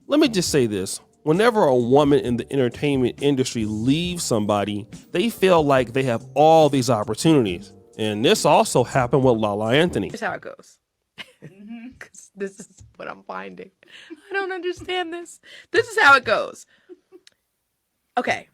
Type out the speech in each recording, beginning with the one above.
Let me just say this. Whenever a woman in the entertainment industry leaves somebody, they feel like they have all these opportunities. And this also happened with Lala Anthony. Here's how it goes. Because this is what I'm finding. I don't understand this. This is how it goes. Okay.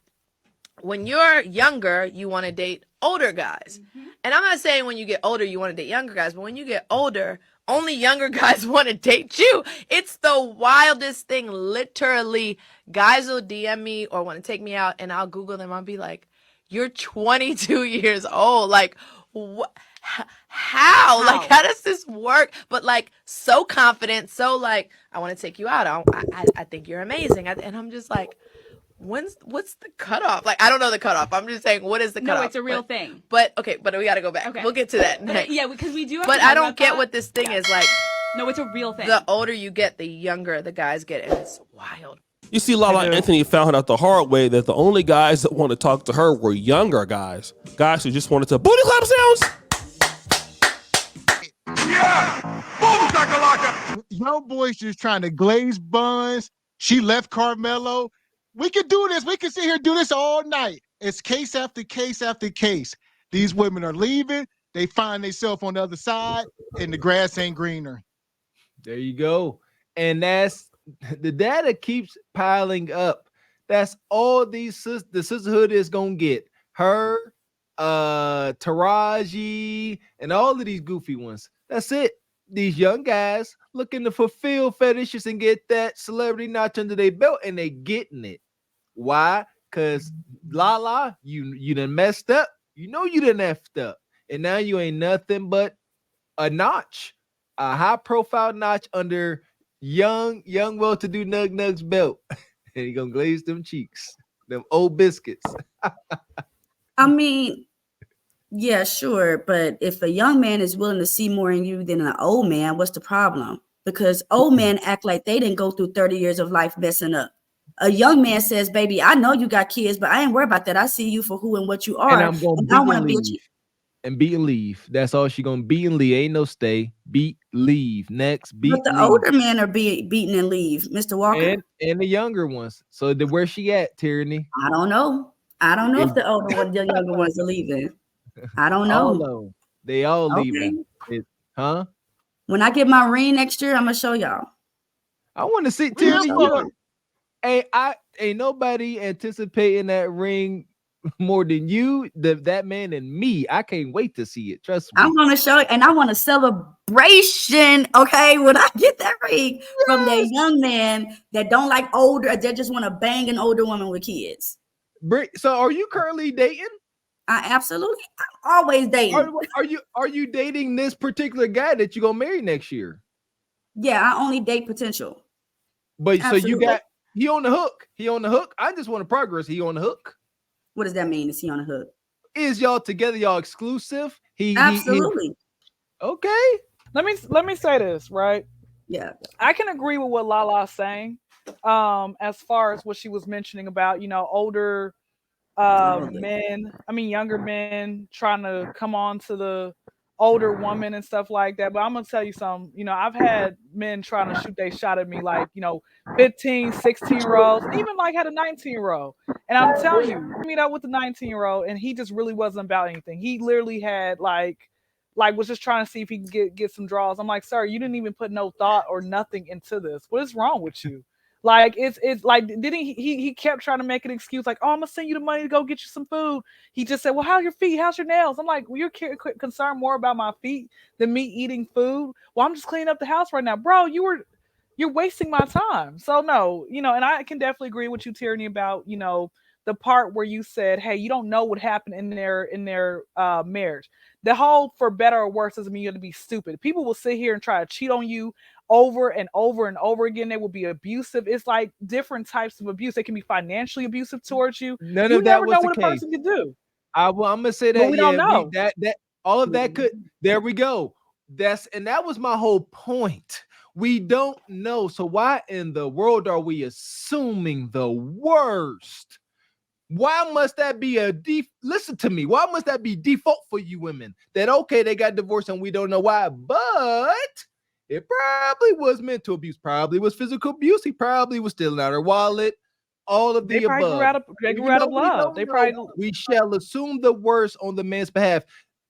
When you're younger, you want to date older guys. And I'm not saying when you get older, you want to date younger guys, but when you get older, only younger guys want to date you. It's the wildest thing. Literally, guys will DM me or want to take me out, and I'll Google them. I'll be like, you're 22 years old. Like, what? How? Like, how does this work? But like, so confident, so like, I want to take you out. I think you're amazing. And I'm just like, what's the cutoff? Like, I don't know the cutoff. I'm just saying, what is the cutoff? No, it's a real thing. But okay, but we got to go back. Okay. We'll get to that next. Yeah, because we do have But to I don't get what this thing is like. No, it's a real thing. The older you get, the younger the guys get, and it's wild. You see, Lala Anthony found out the hard way that the only guys that want to talk to her were younger guys. Guys who just wanted to booty clap sounds. Yeah! Boom shakalaka! Young boys just trying to glaze buns. She left Carmelo. We can do this. We can sit here and do this all night. It's case after case after case. These women are leaving. They find themselves on the other side, and the grass ain't greener. There you go. And that's the data keeps piling up. That's all the sisterhood is gonna get. Her, Taraji, and all of these goofy ones. That's it. These young guys looking to fulfill fetishes and get that celebrity notch under their belt, and they getting it. Why? Because Lala, you done messed up. You know you done effed up. And now you ain't nothing but a notch, a high-profile notch under young, well-to-do Nug's belt. And he gonna glaze them cheeks, them old biscuits. I mean, yeah, sure. But if a young man is willing to see more in you than an old man, what's the problem? Because old men act like they didn't go through 30 years of life messing up. A young man says, baby, I know you got kids, but I ain't worried about that. I see you for who and what you are. And I'm gonna I want to be with you. And beat and leave. That's all she gonna beat and leave. Ain't no stay. Beat, leave. Next, beat. But the leave. older men are beaten and leave, Mr. Walker. And the younger ones. So where she at, Tyranny? I don't know. I don't know if the older ones, the younger ones are leaving. I don't know. They all leaving. Huh? When I get my ring next year, I'm gonna show y'all. I want to see Tyranny. Ain't nobody anticipating that ring more than you, that man, and me. I can't wait to see it. Trust me. I'm gonna show it, and I want a celebration. Okay, when I get that ring from that young man that don't like older, that just want to bang an older woman with kids. So, are you currently dating? I'm always dating. Are you dating this particular guy that you gonna marry next year? Yeah, I only date potential. But absolutely. So he on the hook. He on the hook. I just want to progress. He on the hook. What does that mean? Is he on the hook? Is y'all together? Y'all exclusive? Absolutely. Okay. Let me say this, right? Yeah. I can agree with what Lala's saying. As far as what she was mentioning about, older younger men trying to come on to the older woman and stuff like that. But I'm gonna tell you something, I've had men trying to shoot their shot at me, like 15, 16-year-olds, even like had a 19-year-old. And I'm telling you, I meet up with the 19-year-old and he just really wasn't about anything. He literally had like was just trying to see if he could get some draws. I'm like, sir, you didn't even put no thought or nothing into this. What is wrong with you? Like, it's like, didn't he kept trying to make an excuse, like, oh, I'm gonna send you the money to go get you some food. He just said, well, how's your feet? How's your nails? I'm like, well, you're concerned more about my feet than me eating food. Well, I'm just cleaning up the house right now, bro. You're wasting my time. So no, and I can definitely agree with you, Tyranny, about the part where you said, hey, you don't know what happened in their marriage. The whole for better or worse doesn't mean you have to be stupid. People will sit here and try to cheat on you over and over and over again. They will be abusive. It's like different types of abuse. They can be financially abusive towards you. None you of that never was know the what case. A person can do. I'm gonna say that. But we don't know. That all of that could. There we go. That was my whole point. We don't know. So why in the world are we assuming the worst? Why must that be listen to me? Why must that be default for you women? That okay, they got divorced and we don't know why. But It probably was mental abuse, probably was physical abuse. He probably was stealing out her wallet. All of the They probably above. grew out of love. They probably We shall assume the worst on the man's behalf.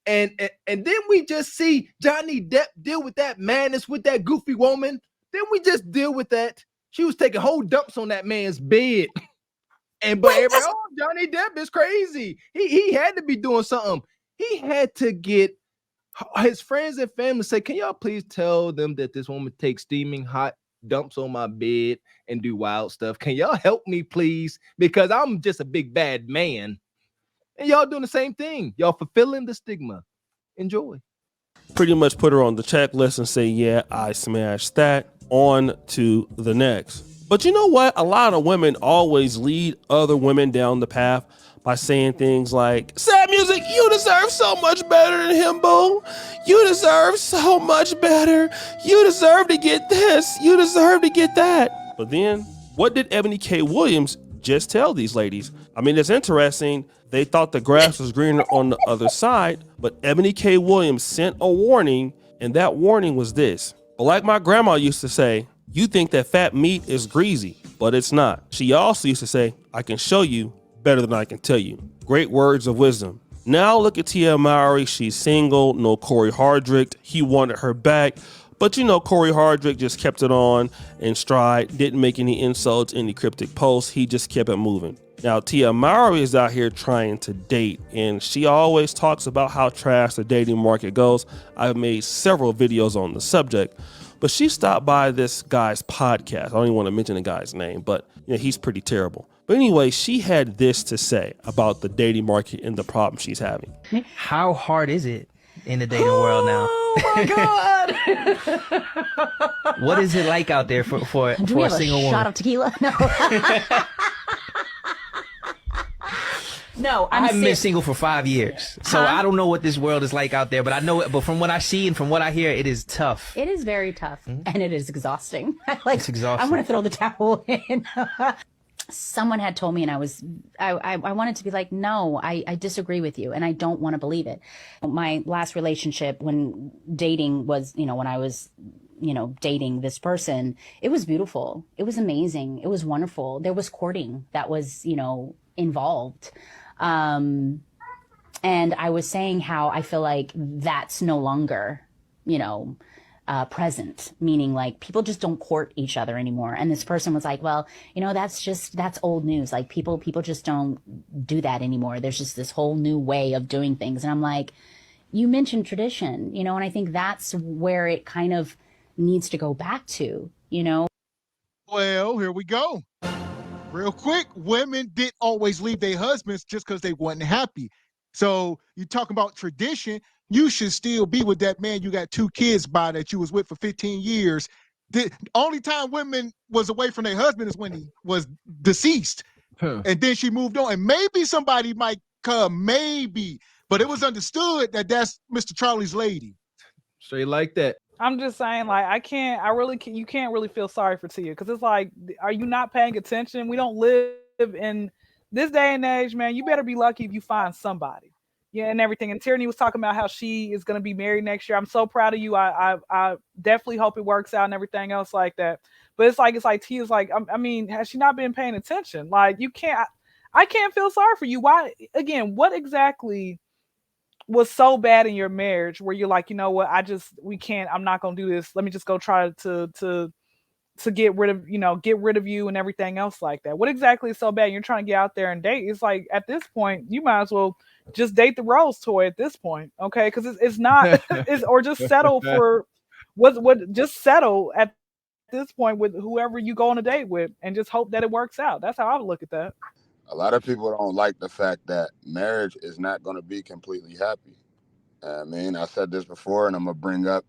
And then we just see Johnny Depp deal with that madness with that goofy woman. Then we just deal with that. She was taking whole dumps on that man's bed. But everybody, oh, Johnny Depp is crazy. He had to be doing something. He had to get his friends and family say, can y'all please tell them that this woman takes steaming hot dumps on my bed and do wild stuff? Can y'all help me, please? Because I'm just a big bad man. And y'all doing the same thing. Y'all fulfilling the stigma. Enjoy. Pretty much put her on the checklist and say, yeah, I smashed that. On to the next. But you know what? A lot of women always lead other women down the path by saying things like, sad music, you deserve so much better than him, boo. You deserve so much better. You deserve to get this. You deserve to get that. But then, what did Ebony K. Williams just tell these ladies? I mean, it's interesting. They thought the grass was greener on the other side, but Ebony K. Williams sent a warning, and that warning was this. But like my grandma used to say, you think that fat meat is greasy, but it's not. She also used to say, I can show you better than I can tell you. Great words of wisdom. Now look at Tia Mowry. She's single. No Corey Hardrick. He wanted her back. But you know, Corey Hardrick just kept it on in stride. Didn't make any insults, any cryptic posts. He just kept it moving. Now, Tia Mowry is out here trying to date, and she always talks about how trash the dating market goes. I've made several videos on the subject. But she stopped by this guy's podcast. I don't even want to mention the guy's name, but you know, he's pretty terrible. But anyway, she had this to say about the dating market and the problem she's having. How hard is it in the dating world now? Oh my God. What is it like out there for a single woman? Shot of tequila? No. No, I haven't been single for 5 years, so I don't know what this world is like out there. But I know it. But from what I see and from what I hear, it is tough. It is very tough, and it is exhausting. It's exhausting. I want to throw the towel in. Someone had told me, and I wanted to be like, no, I disagree with you, and I don't want to believe it. My last relationship, when dating was, when I was, dating this person, it was beautiful. It was amazing. It was wonderful. There was courting that was, involved. And I was saying how I feel like that's no longer, present, meaning like people just don't court each other anymore. And this person was like, well, that's old news. Like people just don't do that anymore. There's just this whole new way of doing things. And I'm like, you mentioned tradition, and I think that's where it kind of needs to go back to, Well, here we go. Real quick, women didn't always leave their husbands just because they wasn't happy. So you talking about tradition, you should still be with that man you got 2 kids by that you was with for 15 years. The only time women was away from their husband is when he was deceased. And then she moved on. And maybe somebody might come, maybe. But it was understood that that's Mr. Charlie's lady. Straight like that. I'm just saying, like, you can't really feel sorry for Tia, because it's like, are you not paying attention? We don't live in this day and age, man. You better be lucky if you find somebody, and everything. And Tierney was talking about how she is going to be married next year. I'm so proud of you. I definitely hope it works out and everything else like that. But it's like Tia's like, I mean, has she not been paying attention? Like, I can't feel sorry for you. Why? Again, what exactly was so bad in your marriage where you're like, you know what, I'm not gonna do this. Let me just go try to get rid of you and everything else like that. What exactly is so bad? You're trying to get out there and date. It's like, at this point, you might as well just date the rose toy at this point, okay? Because it's not, or just settle for just settle at this point with whoever you go on a date with, and just hope that it works out. That's how I would look at that. A lot of people don't like the fact that marriage is not going to be completely happy. I mean, I said this before, and I'm going to bring up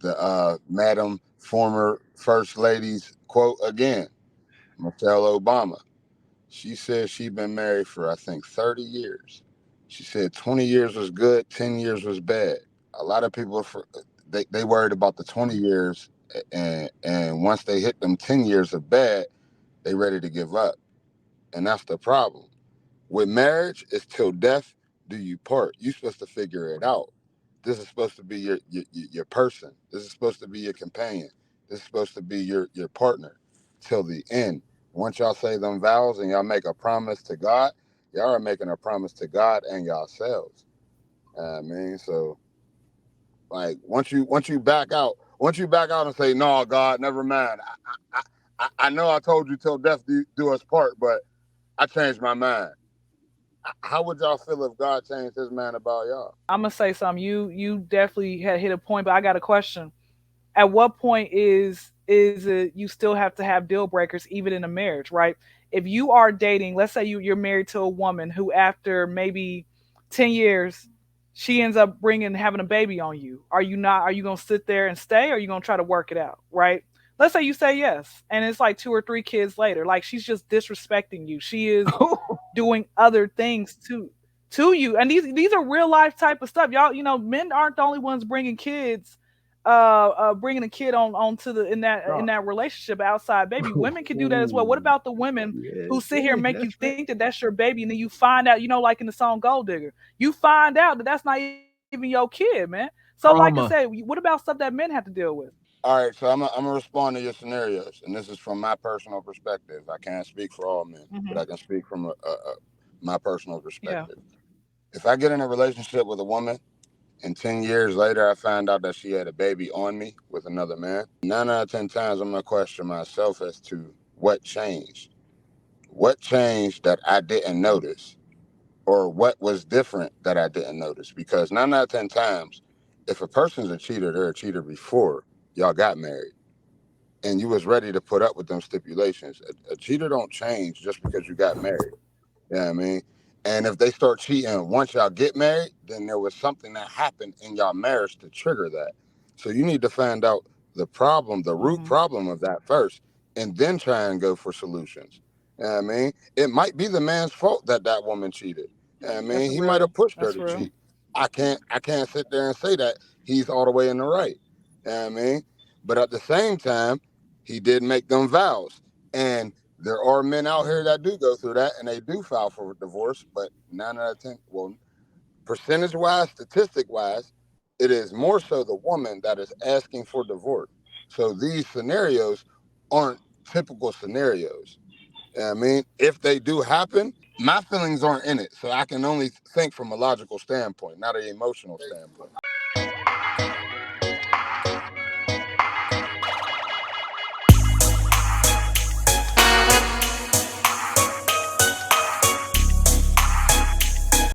the Madam former First Lady's quote again, Michelle Obama. She said she'd been married for, I think, 30 years. She said 20 years was good, 10 years was bad. A lot of people, they worried about the 20 years, and once they hit them 10 years of bad, they ready to give up. And that's the problem. With marriage, it's till death do you part. You're supposed to figure it out. this is supposed to be your person. This is supposed to be your companion. This is supposed to be your partner till the end. Once y'all say them vows and y'all make a promise to God, y'all are making a promise to God and yourselves. I mean, so like once you back out and say, no, God, never mind. I know I told you till death do us part, but I changed my mind. How would y'all feel if God changed his mind about y'all? I'm gonna say something. You definitely had hit a point, but I got a question. At what point is it you still have to have deal breakers even in a marriage, right? If you are dating, let's say you're married to a woman who after maybe 10 years she ends up having a baby on you. Are you going to sit there and stay, or are you going to try to work it out, right? Let's say you say yes and it's like 2 or 3 kids later, like she's just disrespecting you. She is doing other things to you. And these are real life type of stuff. Y'all, men aren't the only ones bringing kids bringing a kid onto the in that relationship outside baby. Women can do that as well. What about the women who sit here and make you think that that's your baby, and then you find out, like in the song Gold Digger, you find out that that's not even your kid, man. So like I said, what about stuff that men have to deal with? All right, so I'm gonna respond to your scenarios, and this is from my personal perspective. I can't speak for all men, but I can speak from my personal Yeah. perspective. If I get in a relationship with a woman and 10 years later I find out that she had a baby on me with another man, 9 out of 10 times I'm gonna question myself as to what changed. What changed that I didn't notice? Or what was different that I didn't notice? Because 9 out of 10 times, if a person's a cheater, they're a cheater before y'all got married. And you was ready to put up with them stipulations. A cheater don't change just because you got married. You know what I mean? And if they start cheating once y'all get married, then there was something that happened in y'all marriage to trigger that. So you need to find out the problem, the root problem of that first, and then try and go for solutions. You know what I mean? It might be the man's fault that that woman cheated. You know what I mean? He might have pushed her That's to real. cheat. I can't sit there and say that he's all the way in the right. You know what I mean? But at the same time, he did make them vows. And there are men out here that do go through that and they do file for divorce, but 9 out of 10, well, percentage wise, statistic wise, it is more so the woman that is asking for divorce. So these scenarios aren't typical scenarios. You know what I mean? If they do happen, my feelings aren't in it. So I can only think from a logical standpoint, not an emotional standpoint.